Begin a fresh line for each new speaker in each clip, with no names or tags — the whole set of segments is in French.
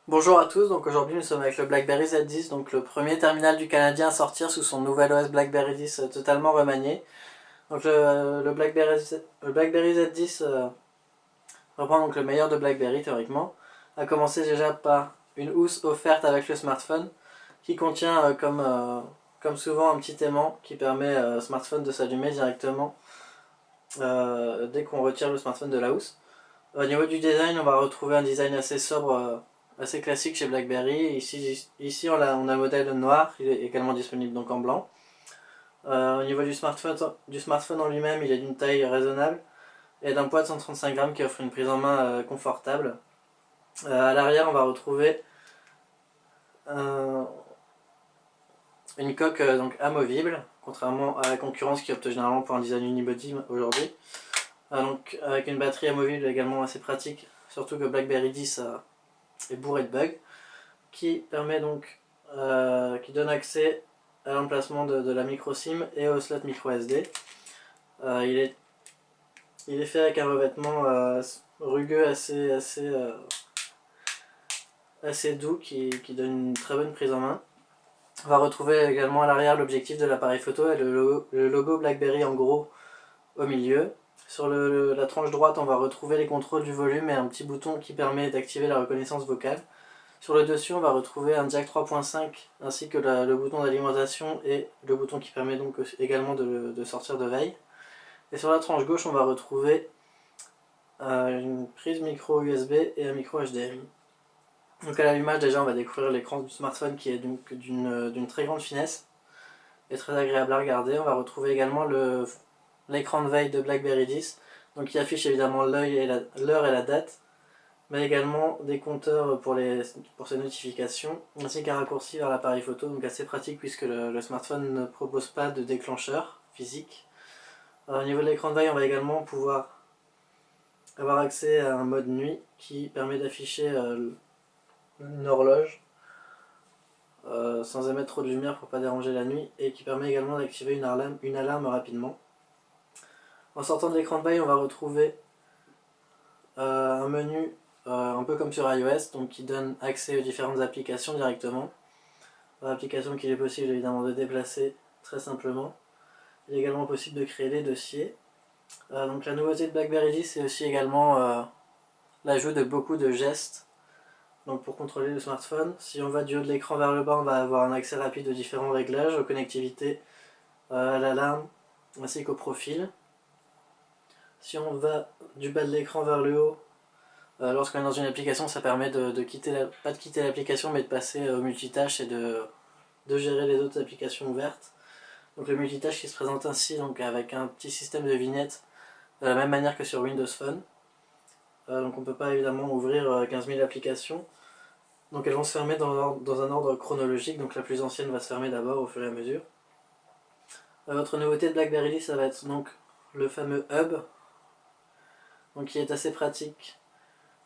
Bonjour à tous, donc aujourd'hui nous sommes avec le BlackBerry Z10, donc le premier terminal du Canadien à sortir sous son nouvel OS BlackBerry 10 totalement remanié. Donc le BlackBerry Z10 reprend donc le meilleur de BlackBerry théoriquement, a commencé déjà par une housse offerte avec le smartphone qui contient comme souvent un petit aimant qui permet au smartphone de s'allumer directement dès qu'on retire le smartphone de la housse. Au niveau du design, on va retrouver un design assez sobre, assez classique chez BlackBerry. Ici on a le modèle noir, il est également disponible donc en blanc. Au niveau du smartphone en lui-même, il est d'une taille raisonnable et d'un poids de 135 grammes qui offre une prise en main confortable. À l'arrière, on va retrouver euh, une coque donc amovible, contrairement à la concurrence qui opte généralement pour un design unibody aujourd'hui. Donc avec une batterie amovible également assez pratique, surtout que BlackBerry 10 est bourré de bugs, qui permet donc qui donne accès à l'emplacement de la micro SIM et au slot micro SD. Euh, il, est, il est fait avec un revêtement rugueux assez doux qui donne une très bonne prise en main. On va retrouver également à l'arrière l'objectif de l'appareil photo et le logo BlackBerry en gros au milieu. Sur la tranche droite, on va retrouver les contrôles du volume et un petit bouton qui permet d'activer la reconnaissance vocale. Sur le dessus, on va retrouver un jack 3.5 ainsi que le bouton d'alimentation et le bouton qui permet donc également de sortir de veille. Et sur la tranche gauche, on va retrouver une prise micro USB et un micro HDMI. Donc à l'allumage, déjà, on va découvrir l'écran du smartphone qui est donc d'une très grande finesse et très agréable à regarder. On va retrouver également l'écran de veille de BlackBerry 10, donc qui affiche évidemment l'heure et la date, mais également des compteurs pour ses notifications, ainsi qu'un raccourci vers l'appareil photo, donc assez pratique puisque le smartphone ne propose pas de déclencheur physique. Au niveau de l'écran de veille, on va également pouvoir avoir accès à un mode nuit qui permet d'afficher une horloge sans émettre trop de lumière pour ne pas déranger la nuit et qui permet également d'activer une alarme rapidement. En sortant de l'écran de veille, on va retrouver un menu un peu comme sur iOS, donc qui donne accès aux différentes applications directement. Application qu'il est possible évidemment de déplacer très simplement. Il est également possible de créer des dossiers. Donc la nouveauté de BlackBerry 10, c'est aussi également l'ajout de beaucoup de gestes. Donc pour contrôler le smartphone, si on va du haut de l'écran vers le bas, on va avoir un accès rapide aux différents réglages, aux connectivités, à l'alarme, ainsi qu'au profil. Si on va du bas de l'écran vers le haut, lorsqu'on est dans une application, ça permet pas de quitter l'application, mais de passer au multitâche et de gérer les autres applications ouvertes. Donc le multitâche qui se présente ainsi, donc avec un petit système de vignettes, de la même manière que sur Windows Phone. Donc on ne peut pas évidemment ouvrir 15 000 applications. Donc elles vont se fermer dans un ordre chronologique, donc la plus ancienne va se fermer d'abord au fur et à mesure. Autre nouveauté de BlackBerry 10, ça va être donc le fameux Hub, donc qui est assez pratique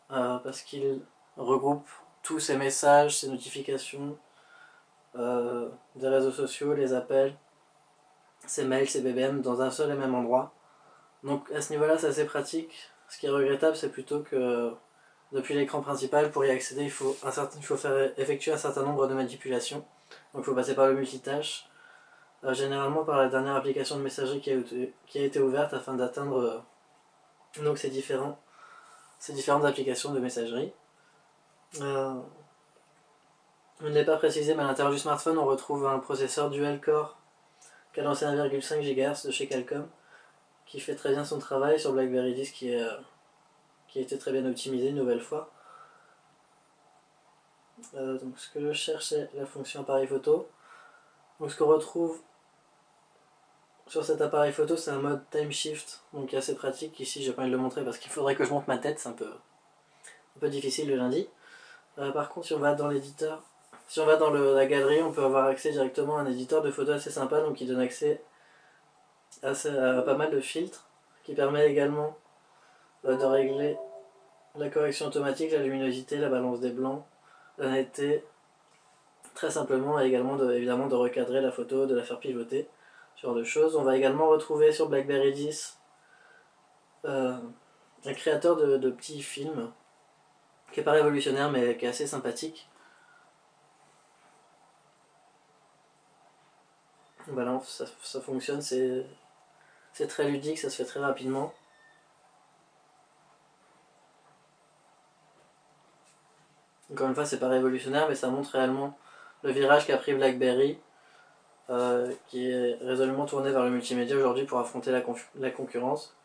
parce qu'il regroupe tous ses messages, ses notifications, des réseaux sociaux, les appels, ses mails, ses BBM dans un seul et même endroit. Donc à ce niveau-là, c'est assez pratique. Ce qui est regrettable, c'est plutôt que depuis l'écran principal, pour y accéder, il faut effectuer un certain nombre de manipulations. Donc il faut passer par le multitâche, généralement par la dernière application de messagerie qui a été ouverte afin d'atteindre donc ces différentes applications de messagerie. Il n'est pas précisé, mais à l'intérieur du smartphone, on retrouve un processeur dual-core cadencé 1,5 GHz de chez Qualcomm, qui fait très bien son travail sur BlackBerry 10, qui a été très bien optimisé une nouvelle fois. Donc ce que je cherche, c'est la fonction appareil photo. Donc ce qu'on retrouve sur cet appareil photo, c'est un mode time shift, donc assez pratique. Ici, j'ai pas envie de le montrer parce qu'il faudrait que je monte ma tête, c'est un peu difficile le lundi. Par contre, si on va dans l'éditeur, si on va dans la galerie, on peut avoir accès directement à un éditeur de photos assez sympa, donc qui donne accès à pas mal de filtres, qui permet également de régler la correction automatique, la luminosité, la balance des blancs, la netteté, très simplement, et également évidemment de recadrer la photo, de la faire pivoter, ce genre de choses. On va également retrouver sur BlackBerry 10 un créateur de petits films qui est pas révolutionnaire mais qui est assez sympathique. Voilà, ça fonctionne, c'est très ludique, ça se fait très rapidement. Encore une fois, c'est pas révolutionnaire, mais ça montre réellement le virage qu'a pris BlackBerry, qui est résolument tourné vers le multimédia aujourd'hui pour affronter la concurrence.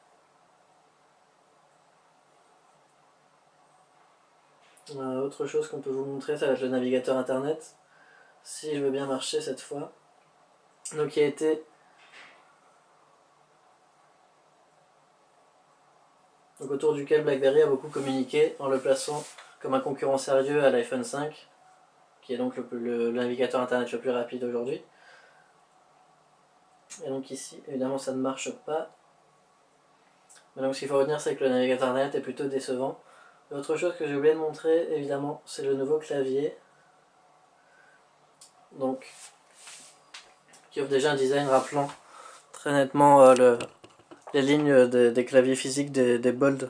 Autre chose qu'on peut vous montrer, ça va être le navigateur internet, si je veux bien marcher cette fois. Donc il a été autour duquel BlackBerry a beaucoup communiqué en le plaçant comme un concurrent sérieux à l'iPhone 5, qui est donc le navigateur internet le plus rapide aujourd'hui. Et donc ici, évidemment, ça ne marche pas. Mais donc ce qu'il faut retenir, c'est que le navigateur internet est plutôt décevant. L'autre chose que j'ai oublié de montrer, évidemment, c'est le nouveau clavier. Donc, qui offre déjà un design rappelant très nettement les lignes des claviers physiques des Bold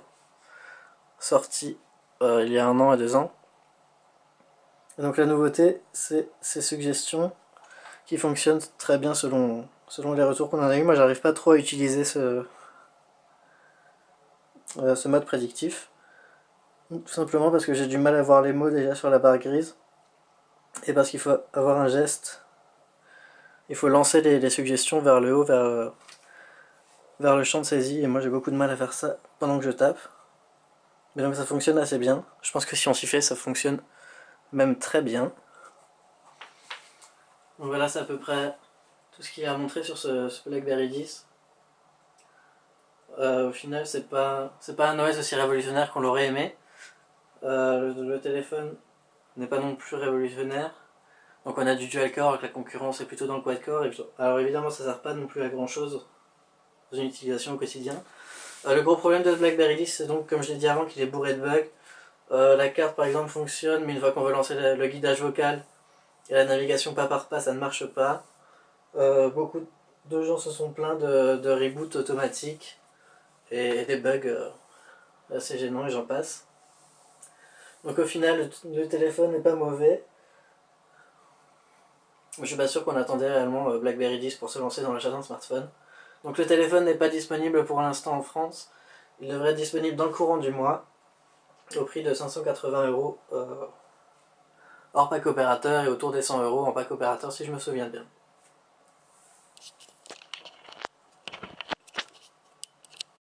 sortis il y a 1 an et 2 ans. Et donc la nouveauté, c'est ces suggestions qui fonctionnent très bien selon les retours qu'on en a eu. Moi, j'arrive pas trop à utiliser ce mode prédictif. Tout simplement parce que j'ai du mal à voir les mots déjà sur la barre grise. Et parce qu'il faut avoir un geste. Il faut lancer les suggestions vers le haut, vers le champ de saisie. Et moi, j'ai beaucoup de mal à faire ça pendant que je tape. Mais donc ça fonctionne assez bien. Je pense que si on s'y fait, ça fonctionne même très bien. Donc voilà, c'est à peu près tout ce qu'il y a à montrer sur ce BlackBerry 10. Au final, c'est pas un OS aussi révolutionnaire qu'on l'aurait aimé. Le téléphone n'est pas non plus révolutionnaire. Donc on a du dual core, avec la concurrence est plutôt dans le quad core. Alors évidemment, ça sert pas non plus à grand chose dans une utilisation au quotidien. Le gros problème de ce BlackBerry 10, c'est donc, comme je l'ai dit avant, qu'il est bourré de bugs. La carte par exemple fonctionne, mais une fois qu'on veut lancer le guidage vocal et la navigation pas par pas, ça ne marche pas. Beaucoup de gens se sont plaints de reboot automatique et des bugs assez gênants et j'en passe. Donc au final, le téléphone n'est pas mauvais. Je suis pas sûr qu'on attendait réellement BlackBerry 10 pour se lancer dans l'achat d'un smartphone. Donc le téléphone n'est pas disponible pour l'instant en France. Il devrait être disponible dans le courant du mois, au prix de 580 € hors pack opérateur et autour des 100 € en pack opérateur si je me souviens bien.